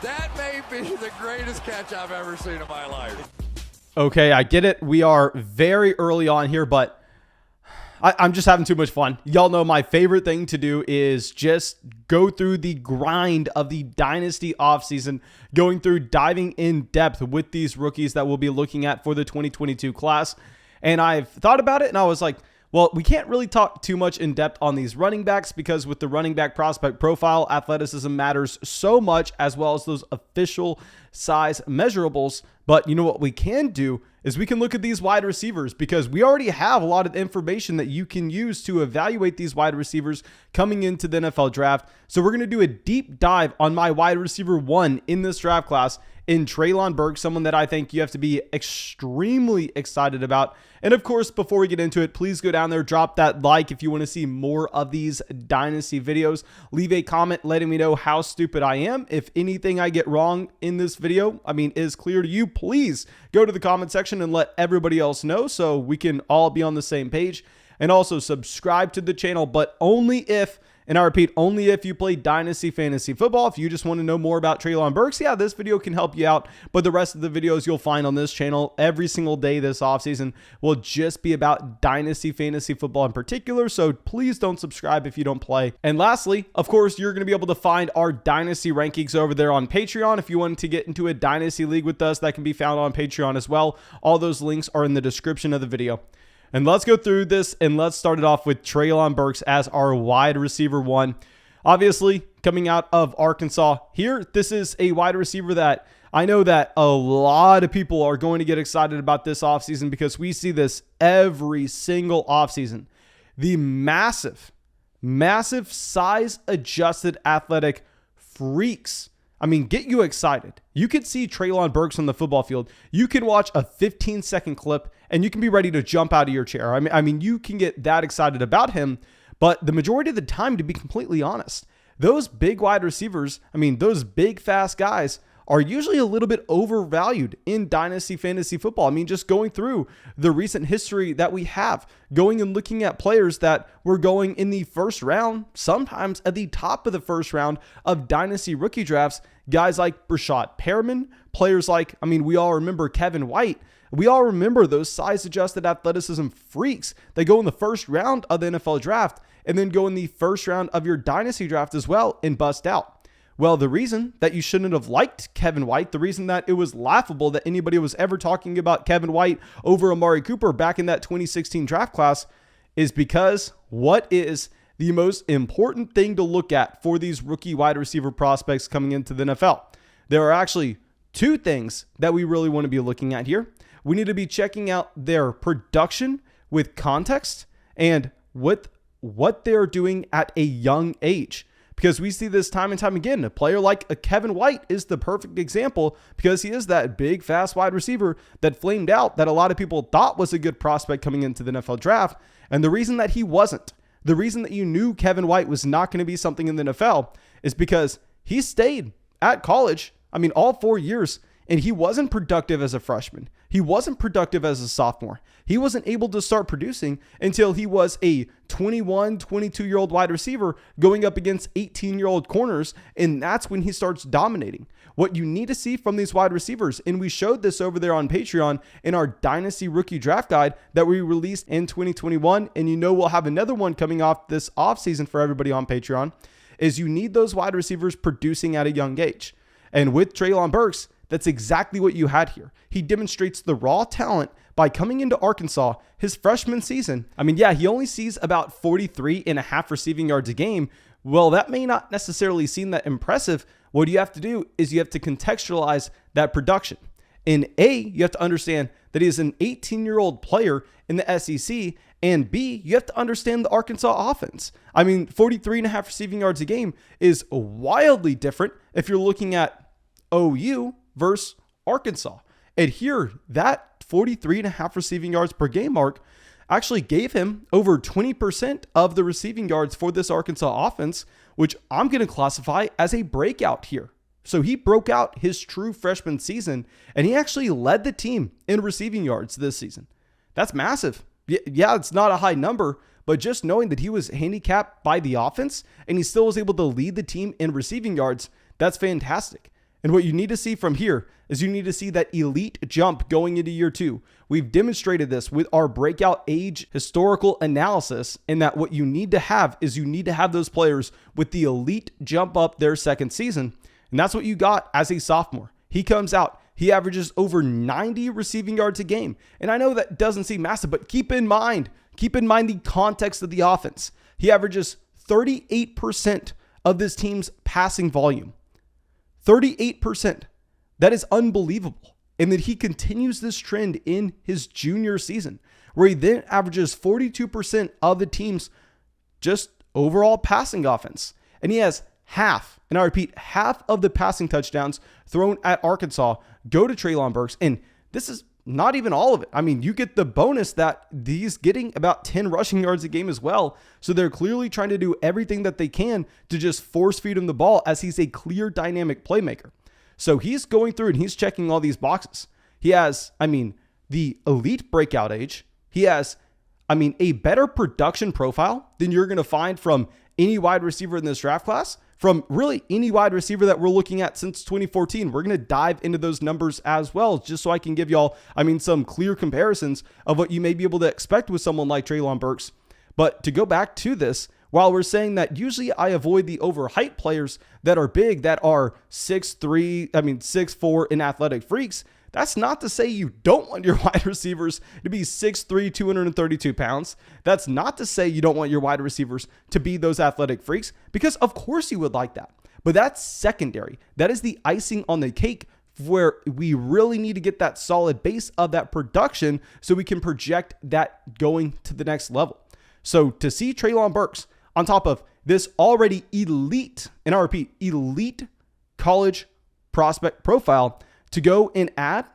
That may be the greatest catch I've ever seen in my life. Okay, I get it. We are very early on here, but I'm just having too much fun. Y'all know my favorite thing to do is just go through the grind of the Dynasty offseason, going through diving in depth with these rookies that we'll be looking at for the 2022 class. And I've thought about it and I was like, well, we can't really talk too much in depth on these running backs because with the running back prospect profile, athleticism matters so much as well as those official size measurables. But you know what we can do is we can look at these wide receivers because we already have a lot of information that you can use to evaluate these wide receivers coming into the NFL draft. So we're going to do a deep dive on my wide receiver 1 in this draft class in Treylon Burks, someone that I think you have to be extremely excited about. And of course, before we get into it, please go down there, drop that like if you want to see more of these Dynasty videos. Leave a comment letting me know how stupid I am. If anything I get wrong in this video, is clear to you, please go to the comment section and let everybody else know so we can all be on the same page. And also subscribe to the channel, but only if, and I repeat, only if you play Dynasty Fantasy Football. If you just want to know more about Treylon Burks, yeah, this video can help you out. But the rest of the videos you'll find on this channel every single day this offseason will just be about Dynasty Fantasy Football in particular. So please don't subscribe if you don't play. And lastly, of course, you're going to be able to find our Dynasty rankings over there on Patreon. If you want to get into a Dynasty League with us, that can be found on Patreon as well. All those links are in the description of the video. And let's go through this and let's start it off with Treylon Burks as our wide receiver 1. Obviously, coming out of Arkansas here, this is a wide receiver that I know that a lot of people are going to get excited about this offseason because we see this every single offseason. The massive size adjusted athletic freaks. Get you excited. You could see Treylon Burks on the football field. You can watch a 15-second clip and you can be ready to jump out of your chair. You can get that excited about him. But the majority of the time, to be completely honest, those big wide receivers, those big, fast guys are usually a little bit overvalued in Dynasty Fantasy Football. Just going through the recent history that we have, going and looking at players that were going in the first round, sometimes at the top of the first round of Dynasty rookie drafts, guys like Brashad Perriman, players like, we all remember Kevin White. We all remember those size-adjusted athleticism freaks that go in the first round of the NFL draft and then go in the first round of your Dynasty draft as well and bust out. Well, the reason that you shouldn't have liked Kevin White, the reason that it was laughable that anybody was ever talking about Kevin White over Amari Cooper back in that 2016 draft class is because what is the most important thing to look at for these rookie wide receiver prospects coming into the NFL? There are actually two things that we really want to be looking at here. We need to be checking out their production with context and with what they're doing at a young age. Because we see this time and time again. A player like a Kevin White is the perfect example because he is that big, fast wide receiver that flamed out that a lot of people thought was a good prospect coming into the NFL draft. And the reason that he wasn't, the reason that you knew Kevin White was not going to be something in the NFL is because he stayed at college, all 4 years, and he wasn't productive as a freshman. He wasn't productive as a sophomore. He wasn't able to start producing until he was a 21, 22-year-old wide receiver going up against 18-year-old corners, and that's when he starts dominating. What you need to see from these wide receivers, and we showed this over there on Patreon in our Dynasty Rookie Draft Guide that we released in 2021, and we'll have another one coming off this offseason for everybody on Patreon, is you need those wide receivers producing at a young age. And with Treylon Burks, that's exactly what you had here. He demonstrates the raw talent by coming into Arkansas his freshman season. He only sees about 43.5 receiving yards a game. Well, that may not necessarily seem that impressive. What you have to do is you have to contextualize that production. In A, you have to understand that he is an 18-year-old player in the SEC, and B, you have to understand the Arkansas offense. 43.5 receiving yards a game is wildly different if you're looking at OU versus Arkansas. And here, that 43.5 receiving yards per game mark actually gave him over 20% of the receiving yards for this Arkansas offense, which I'm going to classify as a breakout here. So he broke out his true freshman season, and he actually led the team in receiving yards this season. That's massive. Yeah, it's not a high number, but just knowing that he was handicapped by the offense and he still was able to lead the team in receiving yards, that's fantastic. And what you need to see from here is you need to see that elite jump going into year 2. We've demonstrated this with our breakout age historical analysis, in that what you need to have is you need to have those players with the elite jump up their second season. And that's what you got as a sophomore. He comes out, he averages over 90 receiving yards a game. And I know that doesn't seem massive, but keep in mind the context of the offense. He averages 38% of this team's passing volume. 38%. That is unbelievable. And that he continues this trend in his junior season, where he then averages 42% of the team's just overall passing offense. And he has half, and I repeat, half of the passing touchdowns thrown at Arkansas go to Treylon Burks. And this is not even all of it. I mean, you get the bonus that he's getting about 10 rushing yards a game as well. So they're clearly trying to do everything that they can to just force feed him the ball, as he's a clear dynamic playmaker. So he's going through and he's checking all these boxes. He has, the elite breakout age. He has, a better production profile than you're going to find from any wide receiver in this draft class, from really any wide receiver that we're looking at since 2014. We're going to dive into those numbers as well, just so I can give y'all, some clear comparisons of what you may be able to expect with someone like Treylon Burks. But to go back to this, while we're saying that usually I avoid the overhyped players that are big, that are 6'4" and athletic freaks, that's not to say you don't want your wide receivers to be 6'3", 232 pounds. That's not to say you don't want your wide receivers to be those athletic freaks, because of course you would like that. But that's secondary. That is the icing on the cake, where we really need to get that solid base of that production so we can project that going to the next level. So to see Treylon Burks on top of this already elite, and I repeat, elite college prospect profile, to go and add,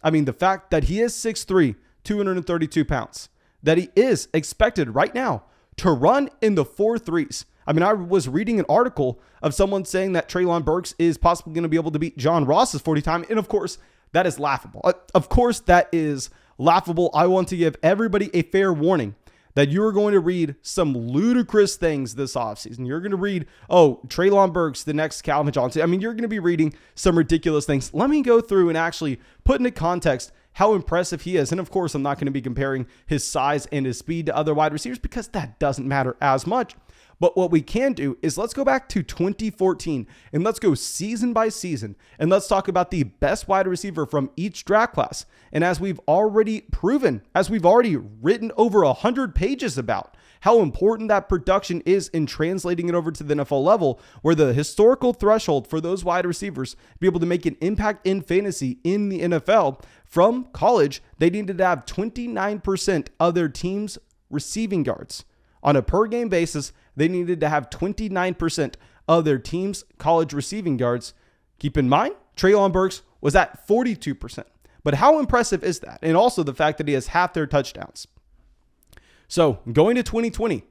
the fact that he is 6'3", 232 pounds, that he is expected right now to run in the 4.3s. I was reading an article of someone saying that Treylon Burks is possibly going to be able to beat John Ross's 40 time. And of course, that is laughable. Of course, that is laughable. I want to give everybody a fair warning that you are going to read some ludicrous things this offseason. You're going to read, Treylon Burks, the next Calvin Johnson. You're going to be reading some ridiculous things. Let me go through and actually put into context how impressive he is. And of course, I'm not going to be comparing his size and his speed to other wide receivers, because that doesn't matter as much. But what we can do is let's go back to 2014 and let's go season by season, and let's talk about the best wide receiver from each draft class. And as we've already proven, as we've already written over 100 pages about how important that production is in translating it over to the NFL level, where the historical threshold for those wide receivers to be able to make an impact in fantasy in the NFL from college, they needed to have 29% of their team's receiving yards. On a per game basis, they needed to have 29% of their team's college receiving yards. Keep in mind, Treylon Burks was at 42%. But how impressive is that? And also the fact that he has half their touchdowns. So going to 2020,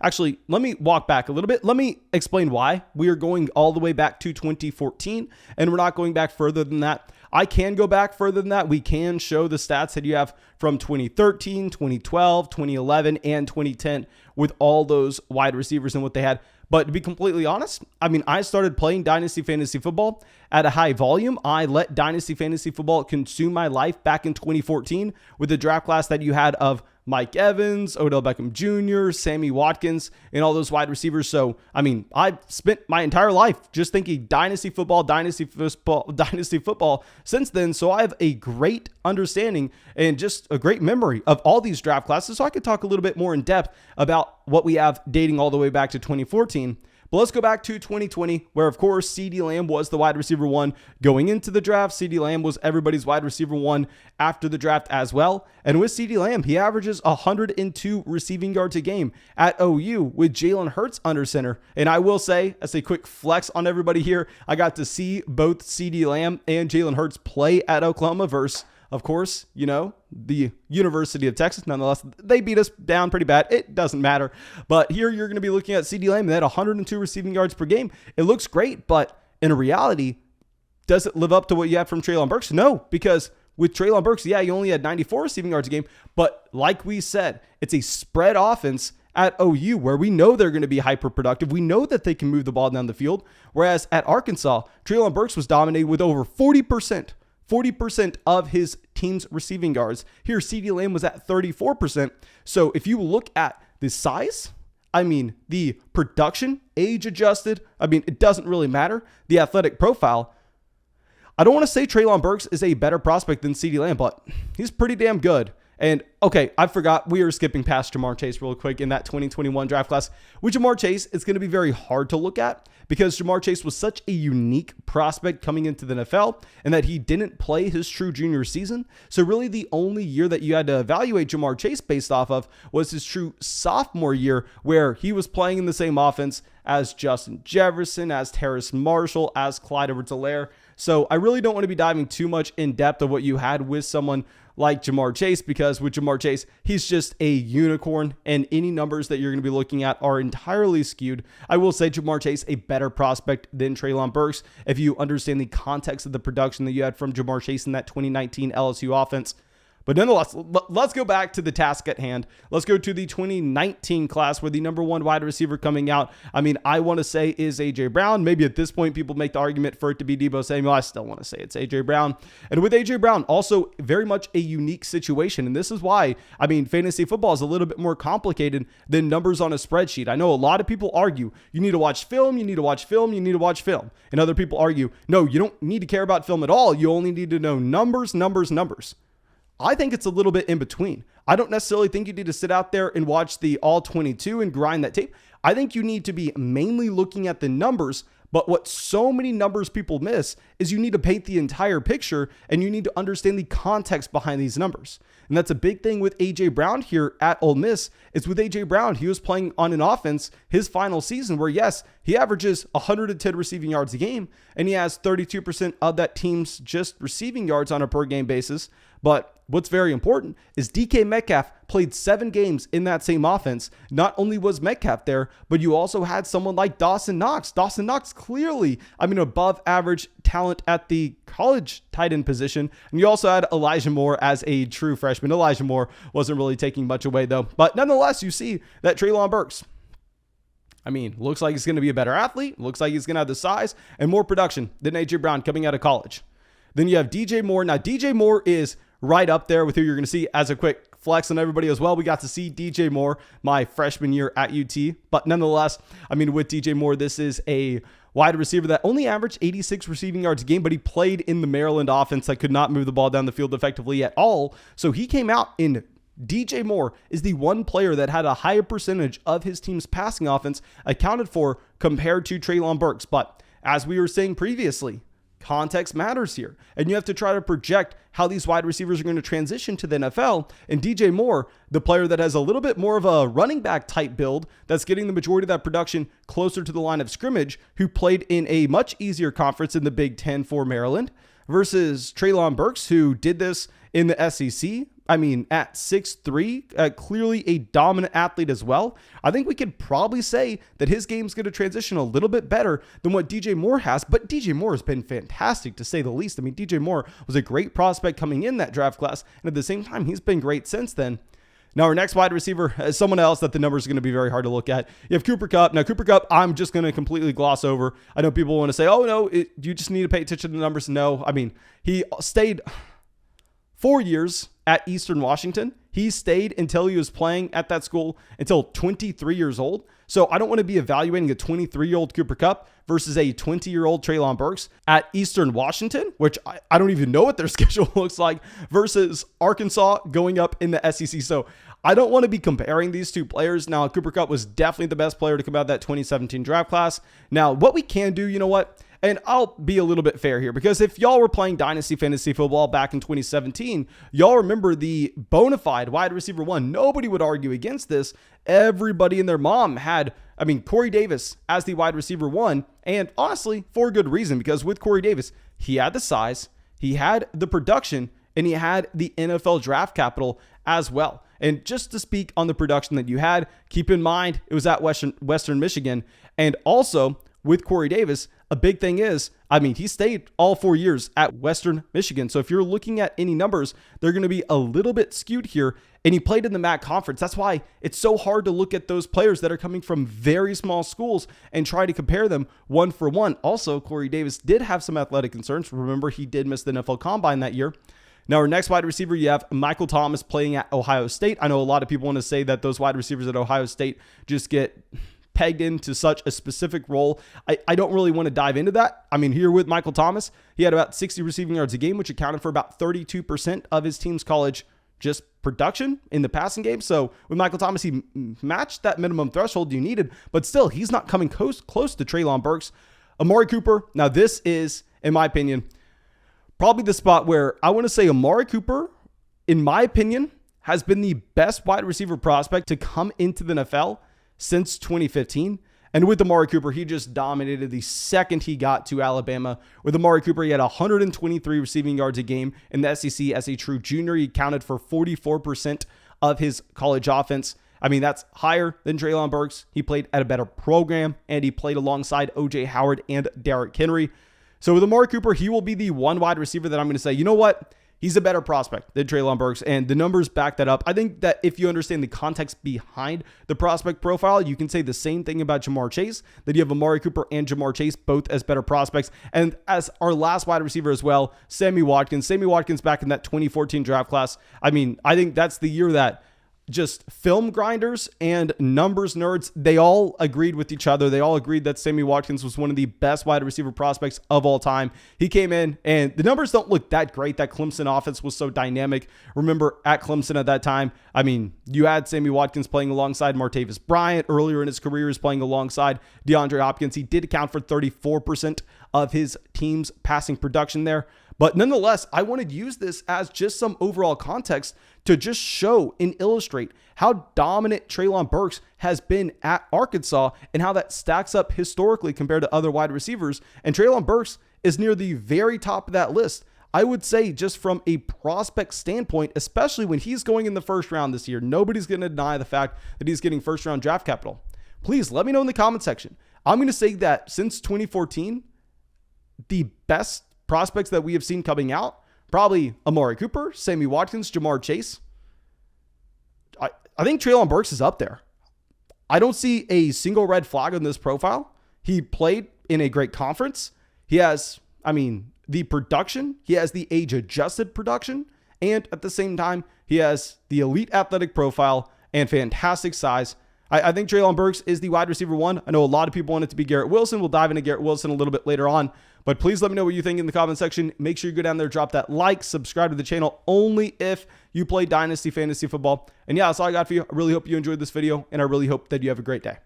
actually, let me walk back a little bit. Let me explain why we are going all the way back to 2014, and we're not going back further than that. I can go back further than that. We can show the stats that you have from 2013, 2012, 2011, and 2010 with all those wide receivers and what they had. But to be completely honest, I started playing Dynasty Fantasy Football at a high volume. I let Dynasty Fantasy Football consume my life back in 2014 with the draft class that you had of Mike Evans, Odell Beckham Jr., Sammy Watkins, and all those wide receivers. So, I've spent my entire life just thinking Dynasty football since then. So I have a great understanding and just a great memory of all these draft classes. So I could talk a little bit more in depth about what we have dating all the way back to 2014. But let's go back to 2020, where, of course, CeeDee Lamb was the wide receiver one going into the draft. CeeDee Lamb was everybody's wide receiver one after the draft as well. And with CeeDee Lamb, he averages 102 receiving yards a game at OU with Jalen Hurts under center. And I will say, as a quick flex on everybody here, I got to see both CeeDee Lamb and Jalen Hurts play at Oklahoma versus, of course, the University of Texas. Nonetheless, they beat us down pretty bad. It doesn't matter. But here you're going to be looking at CeeDee Lamb, and they had 102 receiving yards per game. It looks great, but in reality, does it live up to what you have from Treylon Burks? No, because with Treylon Burks, you only had 94 receiving yards a game. But like we said, it's a spread offense at OU, where we know they're going to be hyper productive. We know that they can move the ball down the field. Whereas at Arkansas, Treylon Burks was dominated with over 40% of his team's receiving yards. Here, CeeDee Lamb was at 34%. So if you look at the size, I mean, the production, age adjusted, I mean, it doesn't really matter. The athletic profile, I don't want to say Treylon Burks is a better prospect than CeeDee Lamb, but he's pretty damn good. And okay, I forgot we are skipping past Jamar Chase real quick in that 2021 draft class. With Jamar Chase, it's going to be very hard to look at because Jamar Chase was such a unique prospect coming into the NFL and that he didn't play his true junior season. So really the only year that you had to evaluate Jamar Chase based off of was his true sophomore year, where he was playing in the same offense as Justin Jefferson, as Terrace Marshall, as Clyde Edwards-Helaire. So I really don't want to be diving too much in depth of what you had with someone like Jamar Chase, because with Jamar Chase, he's just a unicorn and any numbers that you're going to be looking at are entirely skewed. I will say Jamar Chase, a better prospect than Treylon Burks, if you understand the context of the production that you had from Jamar Chase in that 2019 LSU offense. But nonetheless, let's go back to the task at hand. Let's go to the 2019 class where the number one wide receiver coming out, I mean, I want to say is A.J. Brown. Maybe at this point, people make the argument for it to be Deebo Samuel. I still want to say it's A.J. Brown. And with A.J. Brown, also very much a unique situation. And this is why, I mean, fantasy football is a little bit more complicated than numbers on a spreadsheet. I know a lot of people argue, you need to watch film, you need to watch film, you need to watch film. And other people argue, no, you don't need to care about film at all. You only need to know numbers. I think it's a little bit in between. I don't necessarily think you need to sit out there and watch the all 22 and grind that tape. I think you need to be mainly looking at the numbers, but what so many numbers people miss is you need to paint the entire picture and you need to understand the context behind these numbers. And that's a big thing with A.J. Brown here at Ole Miss. It's with A.J. Brown, he was playing on an offense his final season where, yes, he averages 110 receiving yards a game and he has 32% of that team's just receiving yards on a per game basis. But what's very important is DK Metcalf played 7 games in that same offense. Not only was Metcalf there, but you also had someone like Dawson Knox. Dawson Knox clearly, above average talent at the college tight end position. And you also had Elijah Moore as a true freshman. Elijah Moore wasn't really taking much away though. But nonetheless, you see that Treylon Burks, looks like he's going to be a better athlete. Looks like he's going to have the size and more production than A.J. Brown coming out of college. Then you have DJ Moore. Now, DJ Moore is right up there with who you're going to see. As a quick flex on everybody as well, we got to see DJ Moore my freshman year at UT. But nonetheless, with DJ Moore, this is a wide receiver that only averaged 86 receiving yards a game, but he played in the Maryland offense that could not move the ball down the field effectively at all. So he came out in DJ Moore is the one player that had a higher percentage of his team's passing offense accounted for compared to Treylon Burks. But as we were saying previously, context matters here. And you have to try to project how these wide receivers are going to transition to the NFL. And DJ Moore, the player that has a little bit more of a running back type build, that's getting the majority of that production closer to the line of scrimmage, who played in a much easier conference in the Big Ten for Maryland, versus Treylon Burks, who did this in the SEC. At 6'3", clearly a dominant athlete as well. I think we could probably say that his game's going to transition a little bit better than what DJ Moore has, but DJ Moore has been fantastic to say the least. DJ Moore was a great prospect coming in that draft class, and at the same time, he's been great since then. Now, our next wide receiver is someone else that the numbers are going to be very hard to look at. You have Cooper Kupp. Now, Cooper Kupp, I'm just going to completely gloss over. I know people want to say, oh, no, you just need to pay attention to the numbers. No, he stayed 4 years at Eastern Washington. He stayed until he was playing at that school until 23 years old. So I don't want to be evaluating a 23-year-old Cooper Kupp versus a 20-year-old Treylon Burks at Eastern Washington, which I don't even know what their schedule looks like, versus Arkansas going up in the SEC. So I don't want to be comparing these two players. Now, Cooper Kupp was definitely the best player to come out of that 2017 draft class. Now, what we can do, you know what? And I'll be a little bit fair here, because if y'all were playing Dynasty Fantasy Football back in 2017, y'all remember the bona fide wide receiver one. Nobody would argue against this. Everybody and their mom had, Corey Davis as the wide receiver one. And honestly, for good reason, because with Corey Davis, he had the size, he had the production, and he had the NFL draft capital as well. And just to speak on the production that you had, keep in mind, it was at Western Michigan. And also, with Corey Davis, a big thing is, I mean, he stayed all 4 years at Western Michigan. So if you're looking at any numbers, they're going to be a little bit skewed here. And he played in the MAC conference. That's why it's so hard to look at those players that are coming from very small schools and try to compare them one for one. Also, Corey Davis did have some athletic concerns. Remember, he did miss the NFL Combine that year. Now, our next wide receiver, you have Michael Thomas playing at Ohio State. I know a lot of people want to say that those wide receivers at Ohio State just get pegged into such a specific role. I don't really want to dive into that. I mean, here with Michael Thomas, he had about 60 receiving yards a game, which accounted for about 32% of his team's college just production in the passing game. So with Michael Thomas, he matched that minimum threshold you needed, but still, he's not coming close to Treylon Burks. Amari Cooper, now this is, in my opinion, probably the spot where I want to say Amari Cooper, in my opinion, has been the best wide receiver prospect to come into the NFL since 2015. And with Amari Cooper, he just dominated the second he got to Alabama. With Amari Cooper, he had 123 receiving yards a game in the SEC as a true junior. He accounted for 44% of his college offense. I mean, that's higher than Treylon Burks. He played at a better program, and he played alongside O.J. Howard and Derrick Henry. So with Amari Cooper, he will be the one wide receiver that I'm going to say, you know what? He's a better prospect than Treylon Burks, and the numbers back that up. I think that if you understand the context behind the prospect profile, you can say the same thing about Ja'Marr Chase, that you have Amari Cooper and Ja'Marr Chase both as better prospects. And as our last wide receiver as well, Sammy Watkins. Sammy Watkins back in that 2014 draft class. I mean, I think that's the year that just film grinders and numbers nerds, they all agreed with each other. They all agreed that Sammy Watkins was one of the best wide receiver prospects of all time. He came in and the numbers don't look that great. That Clemson offense was so dynamic. Remember at Clemson at that time, I mean, you had Sammy Watkins playing alongside Martavis Bryant. Earlier in his career, he was playing alongside DeAndre Hopkins. He did account for 34% of his team's passing production there. But nonetheless, I wanted to use this as just some overall context to just show and illustrate how dominant Treylon Burks has been at Arkansas and how that stacks up historically compared to other wide receivers. And Treylon Burks is near the very top of that list. I would say just from a prospect standpoint, especially when he's going in the first round this year, nobody's going to deny the fact that he's getting first round draft capital. Please let me know in the comment section. I'm going to say that since 2014, the best prospects that we have seen coming out, probably Amari Cooper, Sammy Watkins, Ja'Marr Chase. I think Treylon Burks is up there. I don't see a single red flag on this profile. He played in a great conference. He has, the production. He has the age-adjusted production. And at the same time, he has the elite athletic profile and fantastic size. I think Treylon Burks is the wide receiver one. I know a lot of people want it to be Garrett Wilson. We'll dive into Garrett Wilson a little bit later on. But please let me know what you think in the comment section. Make sure you go down there, drop that like, subscribe to the channel only if you play Dynasty Fantasy Football. And yeah, that's all I got for you. I really hope you enjoyed this video, and I really hope that you have a great day.